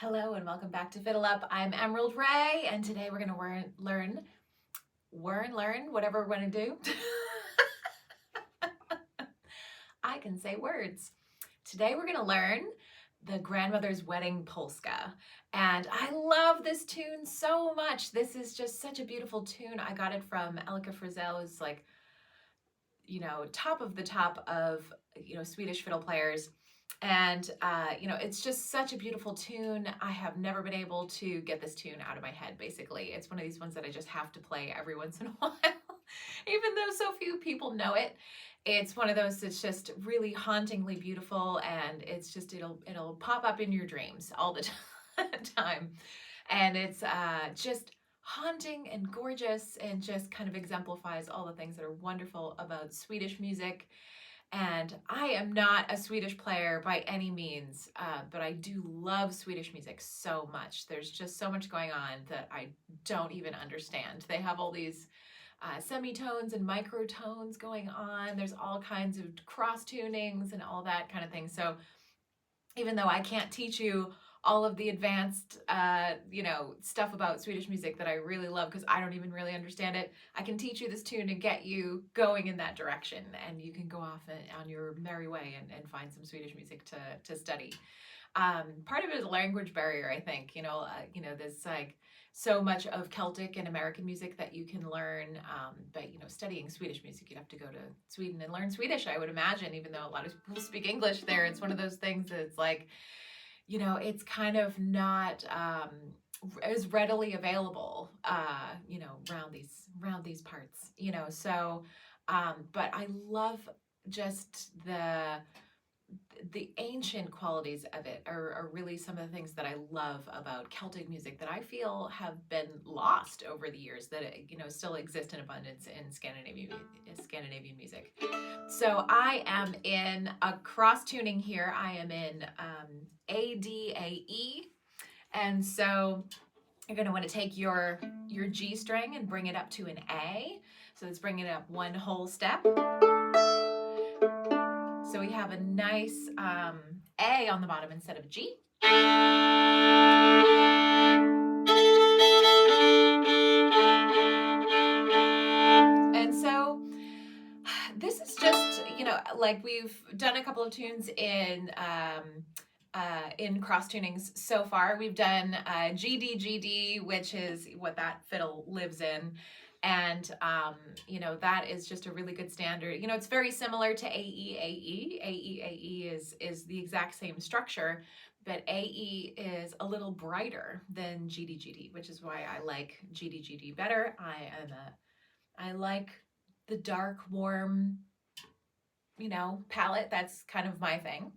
Hello and welcome back to FiddleUP. I'm Emerald Ray, and today we're going to learn whatever we're going to do. I can say words. Today we're going to learn the Grandmother's Wedding Polska, and I love this tune so much. This is just such a beautiful tune. I got it from Elke Frizzell, who's like, top of the top of, Swedish fiddle players. And, it's just such a beautiful tune. I have never been able to get this tune out of my head, basically. It's one of these ones that I just have to play every once in a while, even though so few people know it. It's one of those that's just really hauntingly beautiful, and it's just, it'll pop up in your dreams all the time. And it's just haunting and gorgeous and just kind of exemplifies all the things that are wonderful about Swedish music. And I am not a Swedish player by any means, but I do love Swedish music so much. There's just so much going on that I don't even understand. They have all these semitones and microtones going on. There's all kinds of cross tunings and all that kind of thing. So even though I can't teach you all of the advanced, stuff about Swedish music that I really love because I don't even really understand it, I can teach you this tune and get you going in that direction, and you can go off on your merry way and find some Swedish music to study. Part of it is a language barrier, I think. There's like so much of Celtic and American music that you can learn, but studying Swedish music, you'd have to go to Sweden and learn Swedish, I would imagine, even though a lot of people speak English there. It's one of those things that's like, it's kind of not as readily available, around these parts, So, but I love just the ancient qualities of it are really some of the things that I love about Celtic music that I feel have been lost over the years, that still exist in abundance in Scandinavian music. So I am in a cross tuning here. I am in A, D, A, E, and so you're going to want to take your G string and bring it up to an A. So let's bring it up one whole step. So we have a nice A on the bottom instead of G. And so this is just, like we've done a couple of tunes in cross tunings so far. We've done GD, which is what that fiddle lives in. And, that is just a really good standard. It's very similar to AE. AE is the exact same structure, but AE is a little brighter than GD, which is why I like GD better. I like the dark, warm, palette. That's kind of my thing.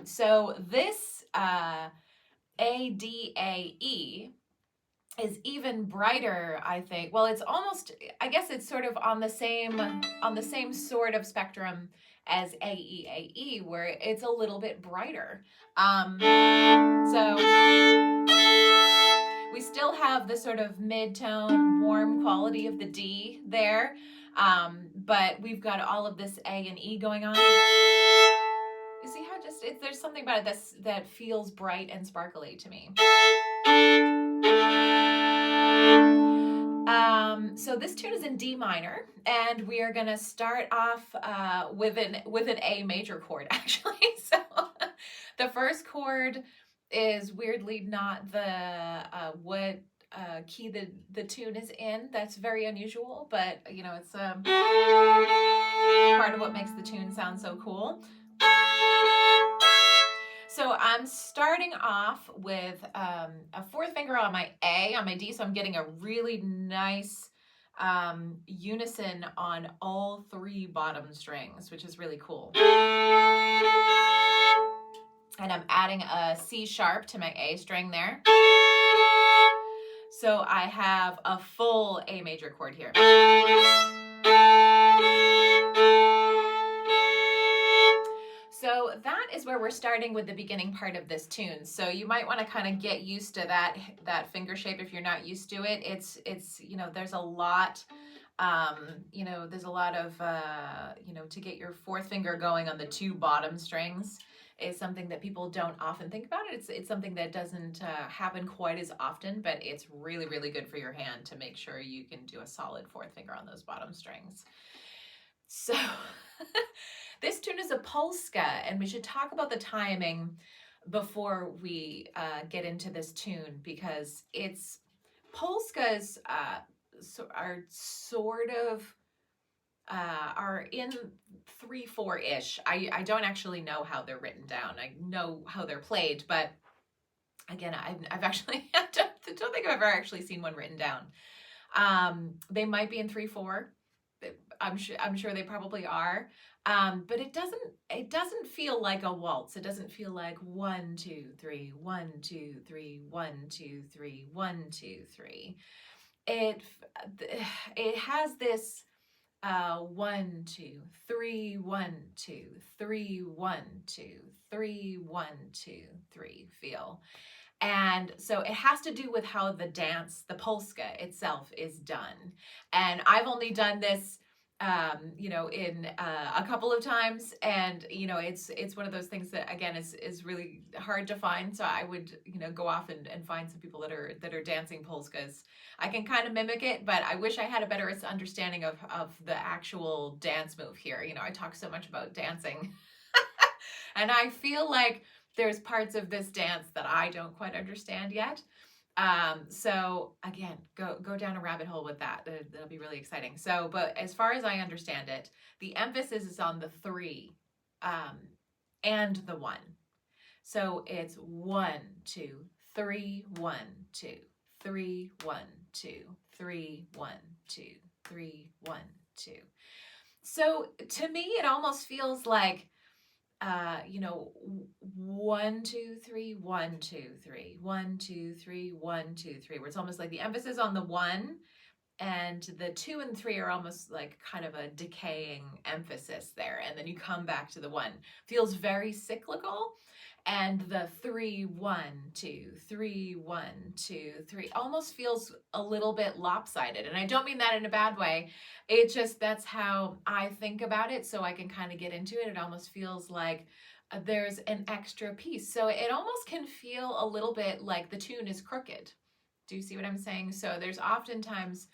So this ADAE is even brighter, I think. Well, it's almost, I guess it's sort of on the same sort of spectrum as AEAE, where it's a little bit brighter. So we still have the sort of mid-tone, warm quality of the D there, but we've got all of this A and E going on. You see how there's something about it that feels bright and sparkly to me. So this tune is in D minor, and we are going to start off with an A major chord, actually. So the first chord is weirdly not the what key the tune is in. That's very unusual, but it's part of what makes the tune sound so cool. So I'm starting off with a fourth finger on my A, on my D, so I'm getting a really nice unison on all three bottom strings, which is really cool. And I'm adding a C sharp to my A string there. So I have a full A major chord here. So that is where we're starting with the beginning part of this tune. So you might want to kind of get used to that finger shape if you're not used to it. It's there's a lot there's a lot of to get your fourth finger going on the two bottom strings. is something that people don't often think about. It's something that doesn't happen quite as often, but it's really, really good for your hand to make sure you can do a solid fourth finger on those bottom strings. So this tune is a polska, and we should talk about the timing before we get into this tune, because it's polskas are sort of are in 3/4-ish. I don't actually know how they're written down. I know how they're played, but again, I've actually I don't think I've ever actually seen one written down. They might be in 3/4. I'm sure they probably are. But it doesn't feel like a waltz. It doesn't feel like 1, 2, 3, 1, 2, 3, 1, 2, 3, 1, 2, 3. It has this 1, 2, 3, 1, 2, 3, 1, 2, 3, 1, 2, 3 feel. And so it has to do with how the dance, the polska itself, is done. And I've only done this in a couple of times, and it's one of those things that again is really hard to find. So I would go off and find some people that are dancing polskas. I can kind of mimic it, but I wish I had a better understanding of the actual dance move here. I talk so much about dancing and I feel like there's parts of this dance that I don't quite understand yet. So again, go down a rabbit hole with that. That'll be really exciting. So, but as far as I understand it, the emphasis is on the 3 and the 1. So it's 1, 2, 3, 1, 2, 3, 1, 2, 3, 1, 2, 3, 1, 2. So to me, it almost feels like 1, 2, 3, 1, 2, 3, 1, 2, 3, 1, 2, 3, where it's almost like the emphasis on the 1, and the 2 and 3 are almost like kind of a decaying emphasis there, and then you come back to the 1. Feels very cyclical. And the 3, 1, 2, 3, 1, 2, 3 almost feels a little bit lopsided. And I don't mean that in a bad way. It just, that's how I think about it. So I can kind of get into it. It almost feels like there's an extra piece. So it almost can feel a little bit like the tune is crooked. Do you see what I'm saying? So there's oftentimes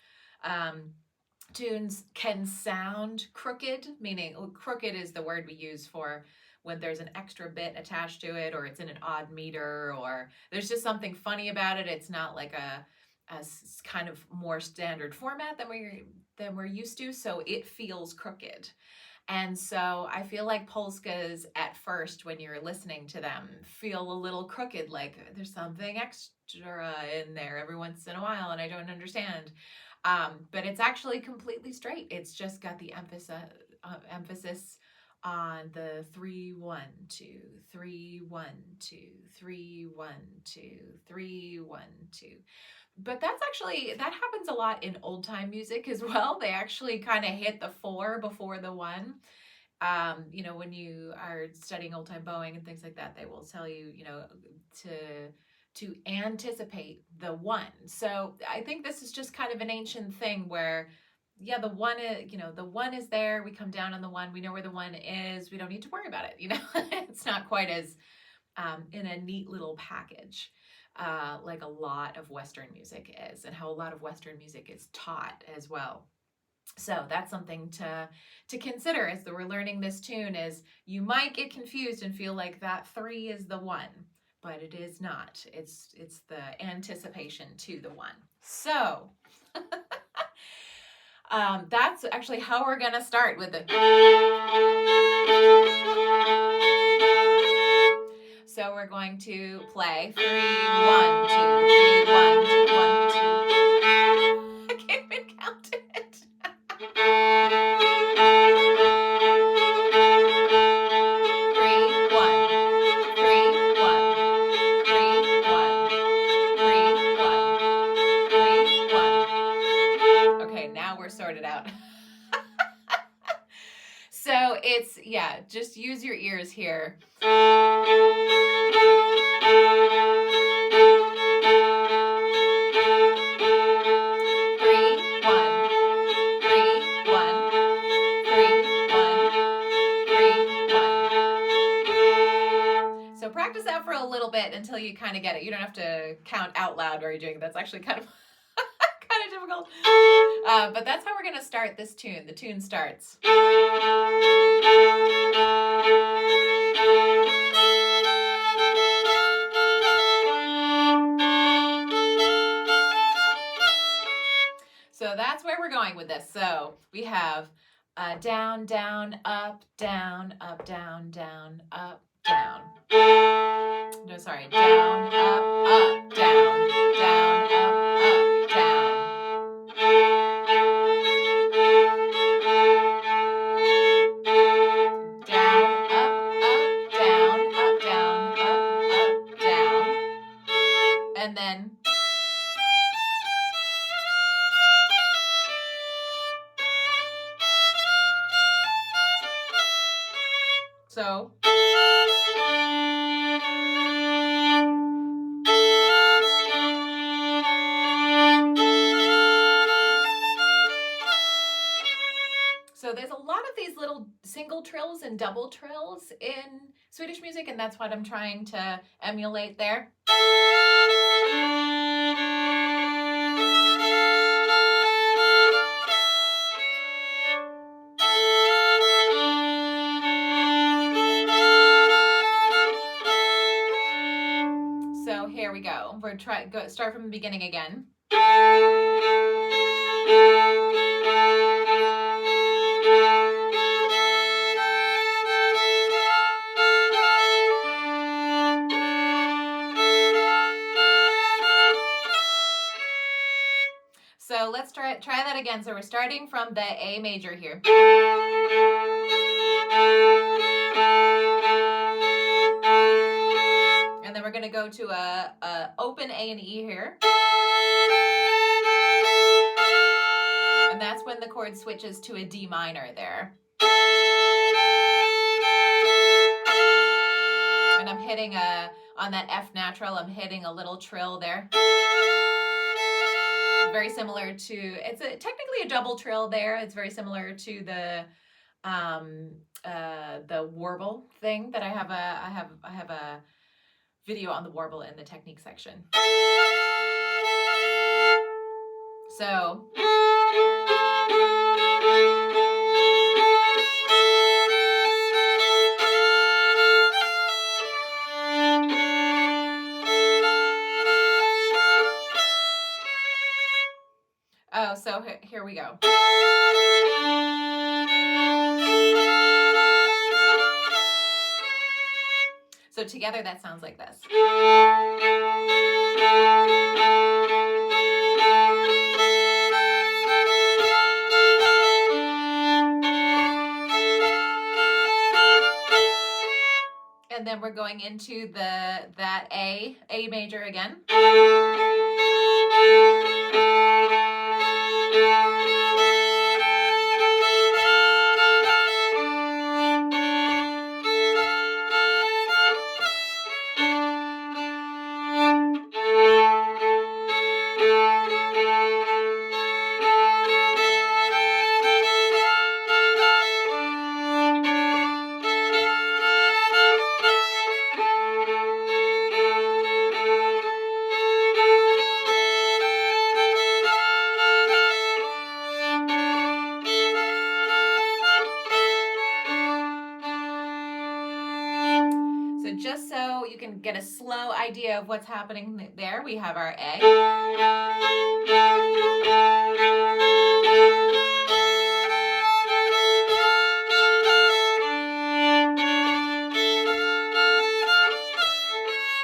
tunes can sound crooked, meaning crooked is the word we use for when there's an extra bit attached to it, or it's in an odd meter, or there's just something funny about it. It's not like a kind of more standard format than we're used to, so it feels crooked. And so I feel like polskas at first, when you're listening to them, feel a little crooked, like there's something extra in there every once in a while and I don't understand. But it's actually completely straight. It's just got the emphasis on the 3, 1, 2, 3, 1, 2, 3, 1, 2, 3, 1, 2. But that happens a lot in old time music as well. They actually kind of hit the 4 before the 1. When you are studying old time bowing and things like that, they will tell you, to anticipate the 1. So I think this is just kind of an ancient thing where, yeah, the 1 is, the 1 is there. We come down on the 1. We know where the 1 is. We don't need to worry about it. It's not quite as in a neat little package like a lot of Western music is, and how a lot of Western music is taught as well. So that's something to consider as we're learning this tune. Is you might get confused and feel like that 3 is the 1, but it is not. It's the anticipation to the 1. So that's actually how we're gonna start with it. So we're going to play 3, 1, 2, 3, 1, 2, 1, 2. I can't even count it. 3, 1, 3, 1, 3, 1, 3, 1, 3, 1. Okay, now we're sorted out. So it's, yeah, just use your ears here. 3, 1, 3, 1, 3, 1, 3, 1. practice that for a little bit until you kind of get it. You don't have to count out loud while you're doing it. That's actually kind of kind of difficult. But that's how we're going to start this tune. The tune starts. So that's where we're going with this. So we have down, down, up, down, up, down, down, up, down. No, sorry. Down, up, down, down, up, down. Down, up, down, up, down, up, down. And then so there's a lot of these little single trills and double trills in Swedish music, and that's what I'm trying to emulate there. So here we go. We're start from the beginning again. So let's try that again. So we're starting from the A major here. And then we're going to go to a open A and E here. And that's when the chord switches to a D minor there. And I'm hitting on that F natural, I'm hitting a little trill there. Very similar to, it's technically a double trill there. It's very similar to the warble thing that I have a video on the warble in the technique section. So so here we go. So together that sounds like this. And then we're going into that A major again. Just so you can get a slow idea of what's happening there, we have our A.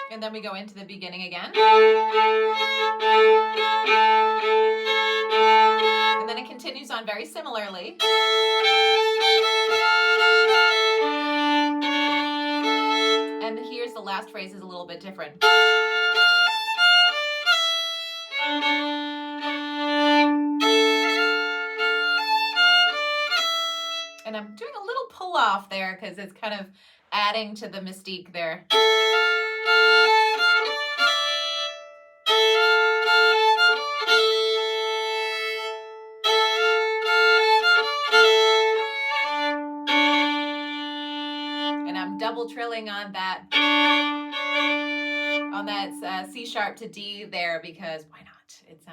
And then we go into the beginning again. And then it continues on very similarly. And here's the last phrase is a little bit different. And I'm doing a little pull off there because it's kind of adding to the mystique there. And I'm double trilling on that C sharp to D there because why not? It's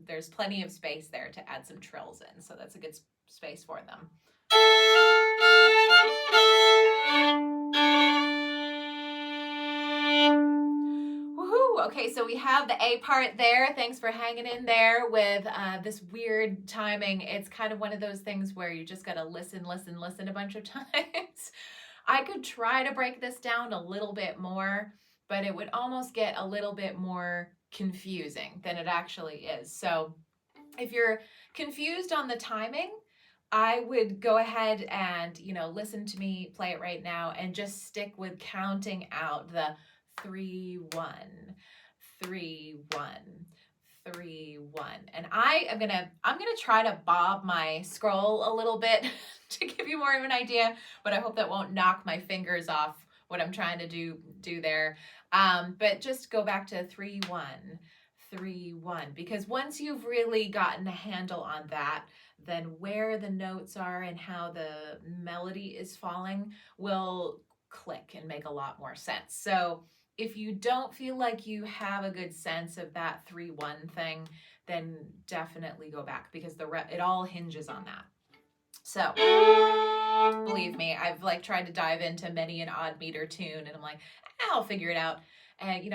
there's plenty of space there to add some trills in, so that's a good space for them. Woohoo! Okay, so we have the A part there. Thanks for hanging in there with this weird timing. It's kind of one of those things where you just gotta listen a bunch of times. I could try to break this down a little bit more, but it would almost get a little bit more confusing than it actually is. So if you're confused on the timing, I would go ahead and, listen to me play it right now and just stick with counting out the 3, 1, 3, 1, 3, 1. And I'm gonna try to bob my scroll a little bit to give you more of an idea, but I hope that won't knock my fingers off what I'm trying to do there. But just go back to 3, 1, 3, 1, because once you've really gotten a handle on that, then where the notes are and how the melody is falling will click and make a lot more sense. So if you don't feel like you have a good sense of that 3, 1 thing, then definitely go back because it all hinges on that. So believe me, I've tried to dive into many an odd meter tune, and I'm like, I'll figure it out. And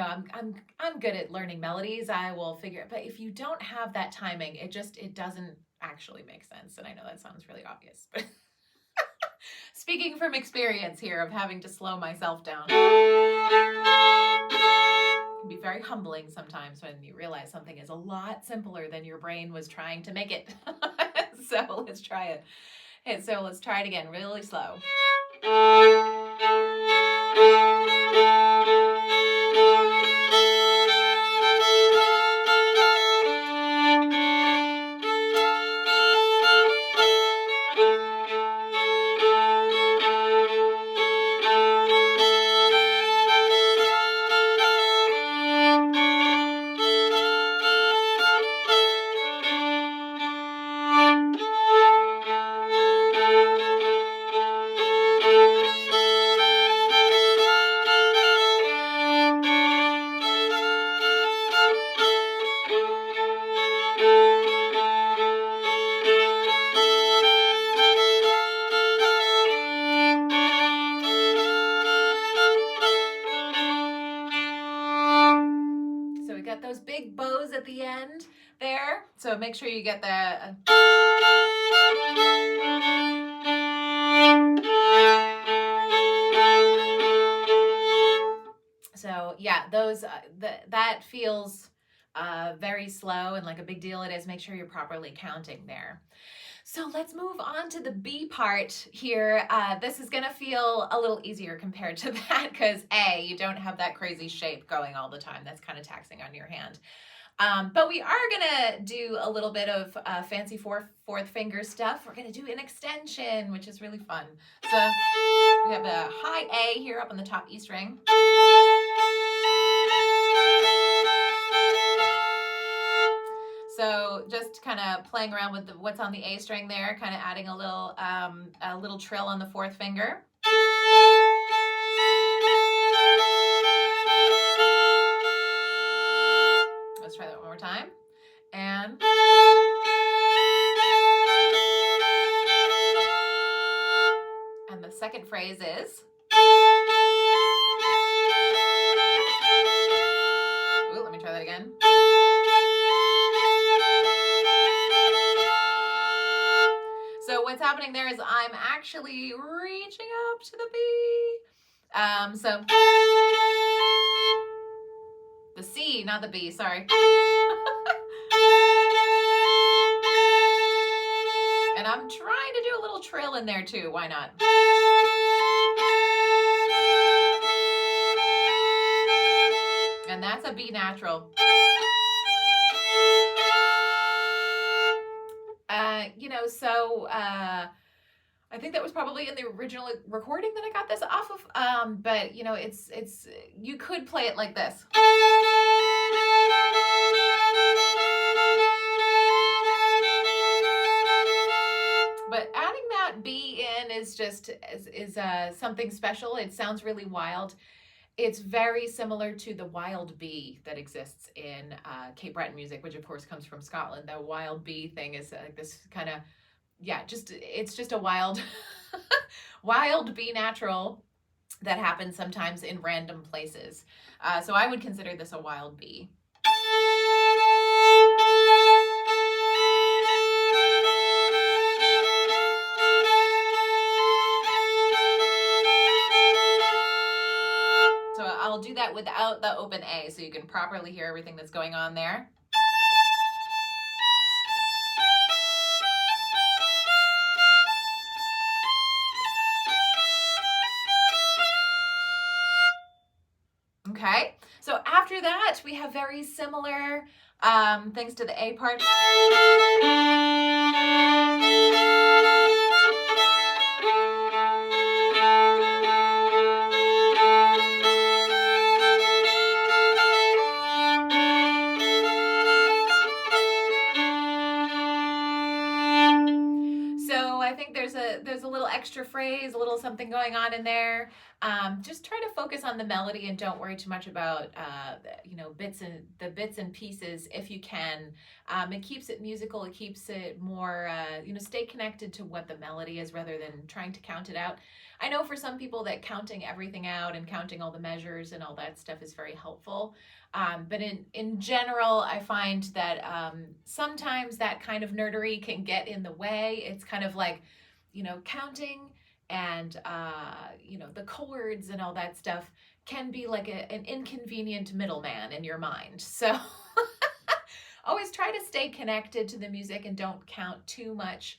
I'm good at learning melodies. I will figure it. But if you don't have that timing, it doesn't actually make sense. And I know that sounds really obvious, but speaking from experience here of having to slow myself down, it can be very humbling sometimes when you realize something is a lot simpler than your brain was trying to make it. So let's try it. And so let's try it again, really slow. Those big bows at the end there. So make sure you get the so yeah, those that feels very slow and like a big deal it is. Make sure you're properly counting there. So let's move on to the B part here. This is gonna feel a little easier compared to that because you don't have that crazy shape going all the time. That's kind of taxing on your hand. But we are gonna do a little bit of fancy fourth finger stuff. We're gonna do an extension, which is really fun. So we have a high A here up on the top E string. So just kind of playing around with what's on the A string there, kind of adding a little trill on the fourth finger. Let's try that one more time. And the second phrase is. Ooh, let me try that again. So what's happening there is I'm actually reaching up to the B. So the C, not the B, sorry. And I'm trying to do a little trill in there too, why not? And that's a B natural. I think that was probably in the original recording that I got this off of. But it's you could play it like this. But adding that B in is just something special. It sounds really wild. It's very similar to the wild bee that exists in Cape Breton music, which of course comes from Scotland. The wild bee thing is like this kind of, yeah, it's just a wild, wild bee natural that happens sometimes in random places. So I would consider this a wild bee. So I'll do that without the open A so you can properly hear everything that's going on there. Okay, so after that, we have very similar things to the A part. I think there's a little extra phrase, a little something going on in there. Just try to focus on the melody and don't worry too much about bits and pieces if you can. It keeps it musical. It keeps it more stay connected to what the melody is rather than trying to count it out. I know for some people that counting everything out and counting all the measures and all that stuff is very helpful. But in general, I find that sometimes that kind of nerdery can get in the way. It's kind of like, counting and, the chords and all that stuff can be like an inconvenient middleman in your mind. So always try to stay connected to the music and don't count too much,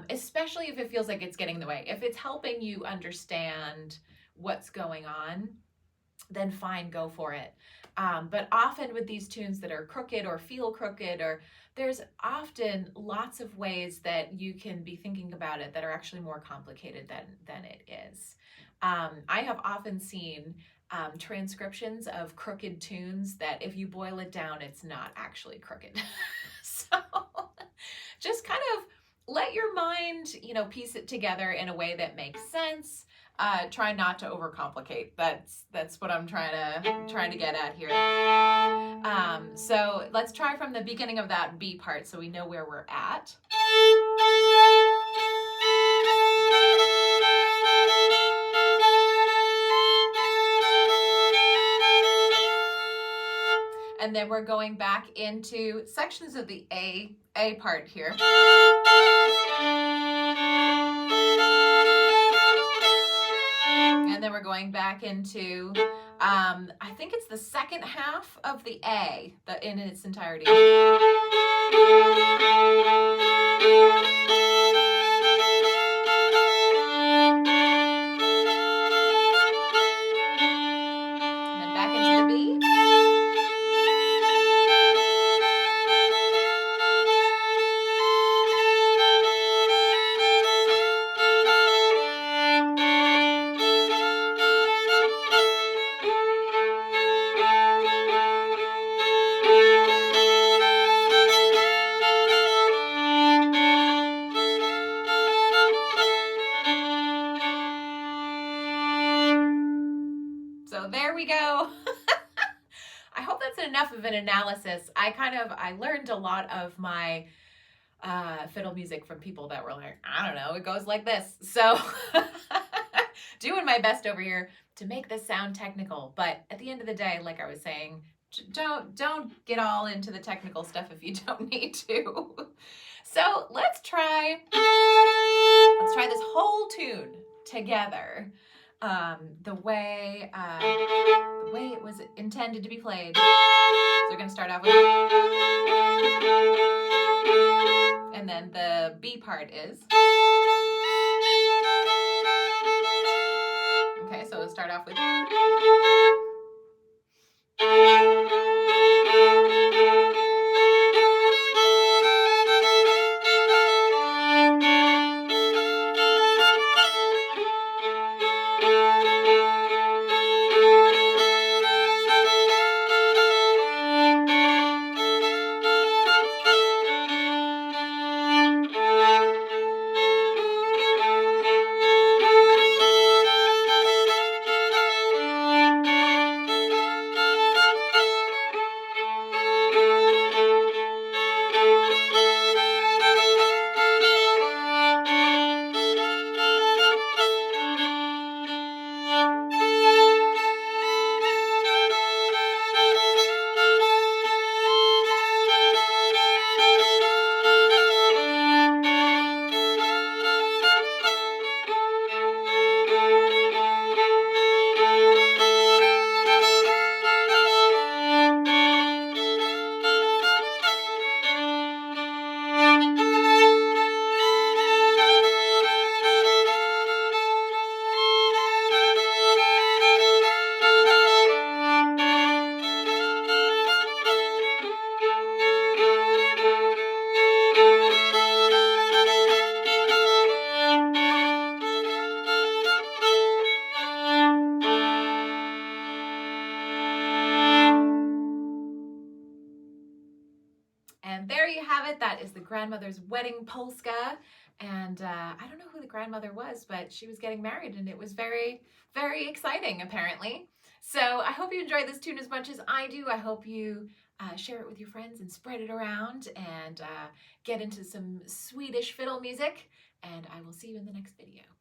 especially if it feels like it's getting in the way. If it's helping you understand what's going on, then fine, go for it. But often with these tunes that are crooked or feel crooked, or there's often lots of ways that you can be thinking about it that are actually more complicated than it is. I have often seen transcriptions of crooked tunes that if you boil it down, it's not actually crooked. So just kind of let your mind, piece it together in a way that makes sense. Try not to overcomplicate. That's what I'm trying to get at here. So let's try from the beginning of that B part so we know where we're at. And then we're going back into sections of the A part here. And then we're going back into, I think it's the second half of the A in its entirety. And then back into the B. So there we go. I hope that's enough of an analysis. I learned a lot of my fiddle music from people that were like, I don't know, it goes like this. So doing my best over here to make this sound technical. But at the end of the day, like I was saying, don't get all into the technical stuff if you don't need to. So let's try this whole tune together. The way it was intended to be played. So we're going to start off with, and then the B part is. Okay, so we'll start off with. have it. That is the grandmother's wedding polska. And I don't know who the grandmother was, but she was getting married and it was very, very exciting apparently. So I hope you enjoyed this tune as much as I do. I hope you share it with your friends and spread it around and get into some Swedish fiddle music. And I will see you in the next video.